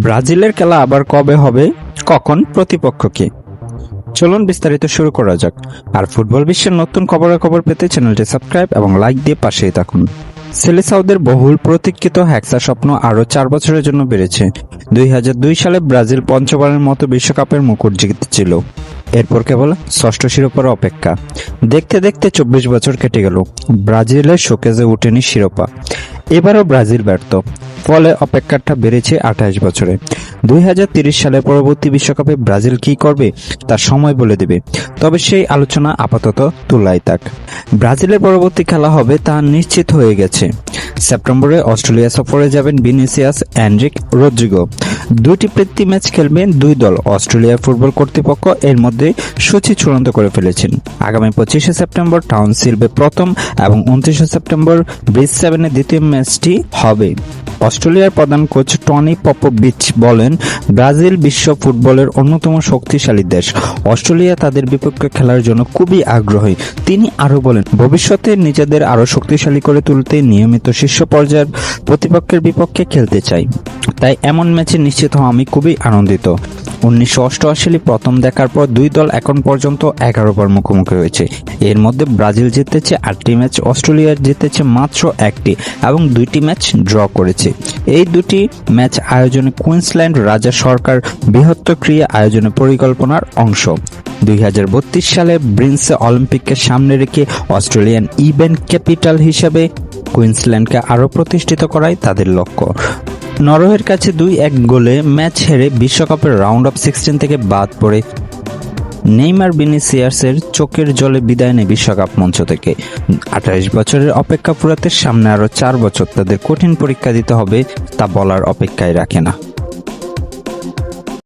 ব্রাজিলের খেলা আবার কবে হবে, কখন, প্রতিপক্ষ কে? চলুন বিস্তারিত শুরু করা যাক। আর ফুটবল বিশ্বের নতুন খবরাখবর পেতে চ্যানেলটি সাবস্ক্রাইব এবং লাইক দিয়ে পাশেই থাকুন। সেলেসাওদের বহুল প্রতীক্ষিত হ্যাক্সা স্বপ্ন আরও 4 বছরের জন্য বেড়েছে। 2002 সালে ব্রাজিল পঞ্চমবারের মতো বিশ্বকাপের মুকুট জিতেছিল। এরপর কেবল ষষ্ঠ শিরোপার অপেক্ষা। দেখতে দেখতে 24 বছর কেটে গেল, ব্রাজিলের শোকেজে ওঠেনি শিরোপা। এবারও ব্রাজিল ব্যর্থ, ফলে অপেক্ষাটা বেড়েছে 28 বছরে। 2030 সালে পরবর্তী বিশ্বকাপে ব্রাজিল কী করবে তার সময় বলে দেবে। তবে সেই আলোচনা আপাতত তুলাই থাক। ব্রাজিলের পরবর্তী খেলা হবে তা নিশ্চিত হয়ে গেছে। সেপ্টেম্বরে অস্ট্রেলিয়া সফরে যাবেন ভিনিসিয়াস, এনরিক, রদ্রিগো। দুইটি প্রীতি ম্যাচ খেলবেন দুই দল। অস্ট্রেলিয়ার ফুটবল কর্তৃপক্ষ এর মধ্যে সূচি চূড়ান্ত করে ফেলেছেন। আগামী 25শে সেপ্টেম্বর টাউনশিপে প্রথম এবং 29শে সেপ্টেম্বর ব্রিসবেনে দ্বিতীয় ম্যাচটি হবে। অস্ট্রেলিয়ার প্রধান কোচ টনি পপোভিচ বলেন, ব্রাজিল বিশ্ব ফুটবলের অন্যতম শক্তিশালী দেশ। অস্ট্রেলিয়া তাদের বিপক্ষে খেলার জন্য খুবই আগ্রহী। তিনি আরও বলেন, ভবিষ্যতে নিজেদের আরও শক্তিশালী করে তুলতে নিয়মিত শীর্ষ পর্যায়ের প্রতিপক্ষের বিপক্ষে খেলতে চাই। তাই এমন ম্যাচে নিশ্চিত হওয়া আমি খুবই আনন্দিত। 1988 প্রথম দেখার পর দুই দল এখন পর্যন্ত 11 বার মুখোমুখি হয়েছে। এর মধ্যে ব্রাজিল জিতেছে 8টি ম্যাচ, অস্ট্রেলিয়া জিতেছে মাত্র 1টি এবং 2টি ম্যাচ ড্র করেছে। এই দুটি ম্যাচ আয়োজনে কুইন্সল্যান্ড রাজা সরকার বৃহত্তর ক্রীড়া আয়োজনের পরিকল্পনার অংশ। 2032 সালে ব্রিন্সে অলিম্পিককে সামনে রেখে অস্ট্রেলিয়ান ইভেন্ট ক্যাপিটাল হিসেবে কুইন্সল্যান্ডকে আরও প্রতিষ্ঠিত করাই তাদের লক্ষ্য। নরওয়ের কাছে 2-1 গোলে ম্যাচ হেরে বিশ্বকাপের রাউন্ড অফ 16 থেকে বাদ পড়ে নেইমার ভিনিসিয়াসের চোখের জলে বিদায় নেয় বিশ্বকাপ মঞ্চ থেকে। 28 বছরের অপেক্ষা ফুরাতে সামনে আরও 4 বছর তাদের কঠিন পরীক্ষা দিতে হবে, তা বলার অপেক্ষায় রাখে না।